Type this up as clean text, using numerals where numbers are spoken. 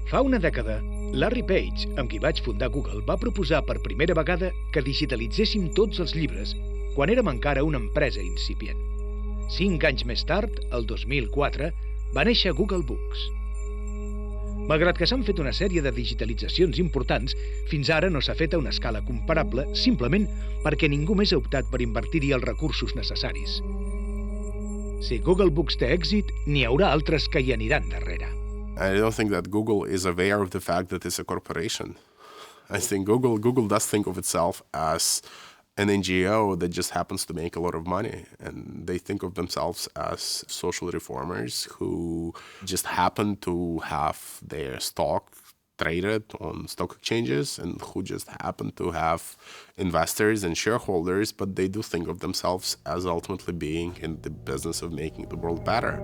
Fa una dècada, Larry Page, amb qui vaig fundar Google, va proposar per primera vegada que digitalitzéssim tots els llibres quan érem encara una empresa incipient. 5 anys més tard, el 2004, va néixer Google Books. Malgrat que s'han fet una sèrie de digitalitzacions importants, fins ara no s'ha fet a una escala comparable simplement perquè ningú més ha optat per invertir-hi els recursos necessaris. Si Google Books té èxit, n'hi haurà altres que hi aniran darrere. I don't think that Google is aware of the fact that it's a corporation. I think Google does think of itself as an NGO that just happens to make a lot of money. And they think of themselves as social reformers who just happen to have their stock traded on stock exchanges and who just happen to have investors and shareholders, but they do think of themselves as ultimately being in the business of making the world better.